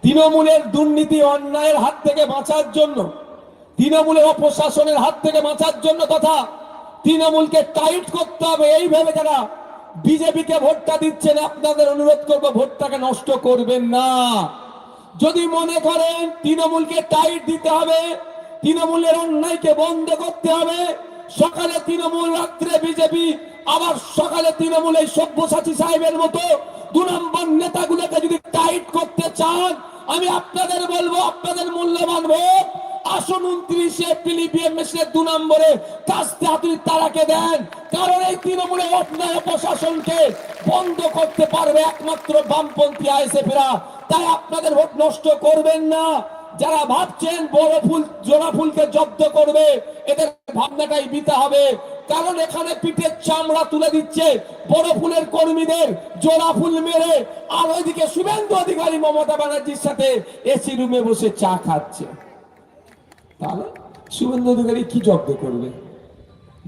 তৃণমূলের দুর্নীতি অন্যায়ের হাত থেকে বাঁচার জন্য, তৃণমূলের অপশাসনের হাত থেকে বাঁচার জন্য তথা তৃণমূলকে টাইট করতে হবে এই ভেবে যারা বিজেপিকে ভোটটা দিচ্ছেন, আপনাদের অনুরোধ করব ভোটটাকে নষ্ট করবেন না। যদি মনে করেন তৃণমূলকে টাইট দিতে হবে, তৃণমূলের অন্যায়কে বন্ধ করতে হবে, সকালে তৃণমূল রাত্রে বিজেপি, আবার সকালে তৃণমূল এই সব্যসাচী সাহেবের মতো 2 নম্বর নেতাগুলোকে যদি টাইট করতে চান, আমি আপনাদের বলবো আপনাদের মূল্যবান ভোট আসুন 29 এপ্রিল ইভিএম মেশিনের 2 নম্বরে কাস্তে হাতুড়ি তারাকে দেন। কারণ এই তৃণমূলের অন্যায় প্রশাসনকে বন্ধ করতে পারবে একমাত্র বামপন্থী আইএসএফরা। তাই আপনাদের ভোট নষ্ট করবেন না। যারা ভাবছেন বড় ফুল জোড়া ফুলকে জব্দ করবে, এদের ভাবনাটাই বিতে হবে। কারণ এখানে পিঠের চামড়া তুলে দিচ্ছে বড় ফুলের কর্মীদের, জোড়া ফুল মেরে, আর ওইদিকে শুভেন্দু অধিকারী মমতা ব্যানার্জির সাথে এসি রুমে বসে চা খাচ্ছে। তাহলে শুভেন্দু অধিকারী কি জব্দ করবে?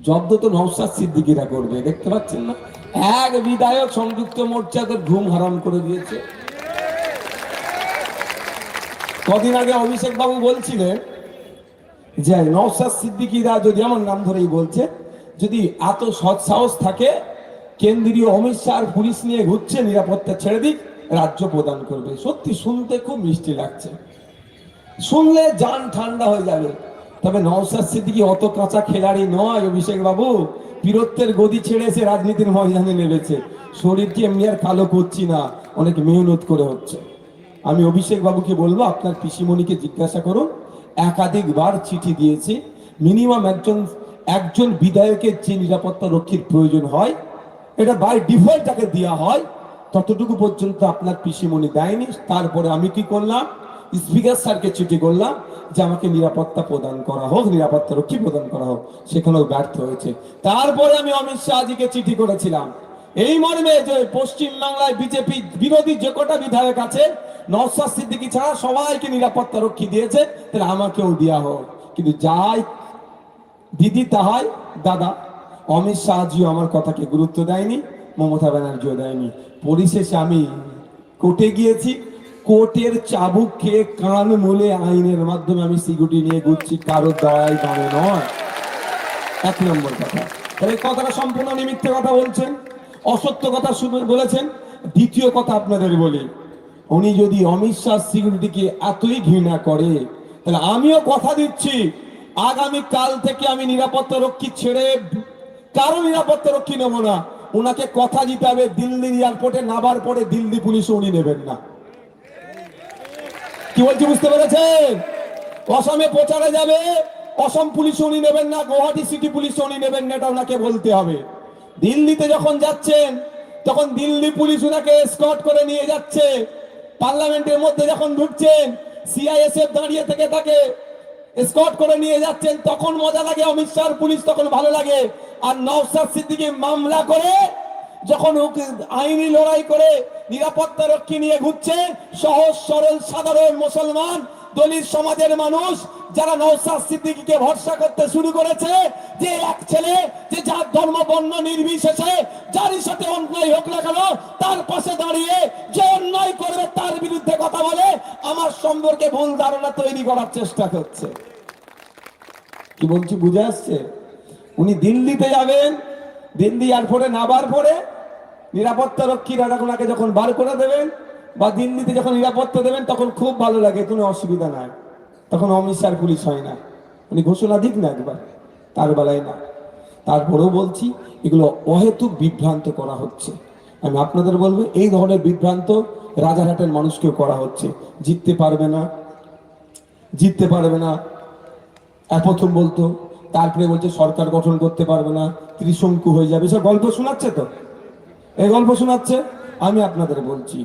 জব্দ তো নওশাদ সিদ্দিকীরা করবে। দেখতে পাচ্ছেন না, এক বিধায়ক সংযুক্ত মোর্চাদের ঘুম হারাম করে দিয়েছে। কদিন আগে অভিষেক বাবু বলছিলেন যে নওশাদ সিদ্দিকীরা, যদি আমার নাম ধরেই বলছে, যদি এত সৎসাহস থাকে কেন্দ্রীয় অমিত শাহ পুলিশ নিয়ে ঘুরছে, নিরাপত্তা ছেড়ে দিক, রাজ্য প্রদান করবে। সত্যি শুনতে খুব মিষ্টি লাগছে, শুনলে জান ঠান্ডা হয়ে যাবে। তবে নওশাদ সিদ্দিকী অত কাঁচা খেলাড়ি নয় অভিষেক বাবু। বীরত্বের গদি ছেড়ে এসে রাজনীতির ময়দানে নেমেছে। শরীরকে এমনি আর কালো করছি না, অনেক মেহনত করে হচ্ছে। আমি অভিষেক বাবুকে বলবো আপনার পিসিমণিকে জিজ্ঞাসা করুন, একাধিকবার চিঠি দিয়েছে। মিনিমাম একজন বিধায়কের যে নিরাপত্তা রক্ষীর প্রয়োজন হয়, এটা বাই ডিফল্ট তাকে দেওয়া হয়, ততটুকু পর্যন্ত আপনার পিসিমণি দেয়নি। তারপরে আমি কি করলাম, স্পিকার স্যারকে চিঠি করলাম যে আমাকে নিরাপত্তা প্রদান করা হোক, নিরাপত্তা রক্ষী প্রদান করা হোক, সেখানেও ব্যর্থ হয়েছে। তারপরে আমি অমিত শাহজিকে চিঠি করেছিলাম এই মর্মে যে পশ্চিমবাংলায় বিজেপি বিরোধী যে কটা বিধায়ক আছে, নওশাদ সিদ্দিকী ছাড়া সবাইকে নিরাপত্তা রক্ষী দিয়েছে, তাহলে আমাকেও দেওয়া হোক। কিন্তু যাই দিদি তাহাই দাদা, অমিত শাহজিও আমার কথাকে গুরুত্ব দেয়নি, মমতা ব্যানার্জিও দেয়নি। পরিশেষে আমি কোর্টে গিয়েছি, কোর্টের চাবুক খেয়ে কান মূলে আইনের মাধ্যমে আমি সিকিউরিটি নিয়ে ঘুরছি, কারোর দয়ায় দামে নয়। 1 নম্বর কথা। তাহলে কথাটা সম্পূর্ণ মিথ্যে কথা বলছেন, অসত্য কথা বলেছেন। দ্বিতীয় কথা আপনাদের বলি, উনি যদি অমিত শাহ সিকিউরিটিকে এতই ঘৃণা করে, তাহলে আমিও কথা দিচ্ছি আগামী কাল থেকে আমি নিরাপত্তা রক্ষী ছেড়ে কারো নিরাপত্তা রক্ষী নেব না। ওনাকে কথা দিতে হবে দিল্লি এয়ারপোর্টে নামার পরে দিল্লি পুলিশও উনি নেবেন না। কি বলছি বুঝতে পেরেছেন? অসমে প্রচারে যাবে, অসম পুলিশ উনি নেবেন না, গুয়াহাটি সিটি পুলিশ উনি নেবেন না, এটা ওনাকে বলতে হবে। দিল্লিতে যখন যাচ্ছেন তখন দিল্লি পুলিশ ওনাকে এসকর্ট করে নিয়ে যাচ্ছে। পার্লামেন্টের মধ্যে যখন ঢুকছেন সিআইএসএফ দাঁড়িয়ে থেকে তাকে এসকর্ট করে নিয়ে যাচ্ছেন, তখন মজা লাগে, অমিত শাহ পুলিশ তখন ভালো লাগে। আর নওশাদ সিদ্দিকী মামলা করে যখন আইনি লড়াই করে নিরাপত্তা রক্ষী নিয়ে ঘুরছে, সহজ সরল সাধারণ মুসলমান দলিত সমাজের মানুষ যারা নওশাদ সিদ্দিকীকে ভরসা করতে শুরু করেছে, যে এক ছেলে যে যার ধর্ম বর্ণ নির্বিশেষে যারই সাথে অন্যায় হোক না কেন তার পাশে দাঁড়িয়ে যে অন্যায় করবে তার বিরুদ্ধে কথা বলে, আমার সম্পর্কে ভুল ধারণা তৈরি করার চেষ্টা করছে। কি বলছি বুঝে আসছে? উনি দিল্লিতে যাবেন, দিল্লি এয়ারপোর্টে নামার পরে নিরাপত্তা রক্ষীরা ওনাকে যখন বার করে দেবেন বা দিল্লিতে যখন নিরাপত্তা দেবেন, তখন খুব ভালো লাগে, কোনো অসুবিধা নাই, তখন অমিত শাহ পুলিশ হয় না। উনি ঘোষণা দিক না একবার, তার বেলায় না। তারপরেও বলছি এগুলো অহেতুক বিভ্রান্ত করা হচ্ছে। আমি আপনাদের বলবো এই ধরনের বিভ্রান্ত রাজারহাটের মানুষকেও করা হচ্ছে। জিততে পারবে না, জিততে পারবে না প্রথম বলতো, তারপরে বলছে সরকার গঠন করতে পারবে না, ত্রিশঙ্কু হয়ে যাবে, সব গল্প শোনাচ্ছে। তো এই গল্প শোনাচ্ছে। আমি আপনাদের বলছি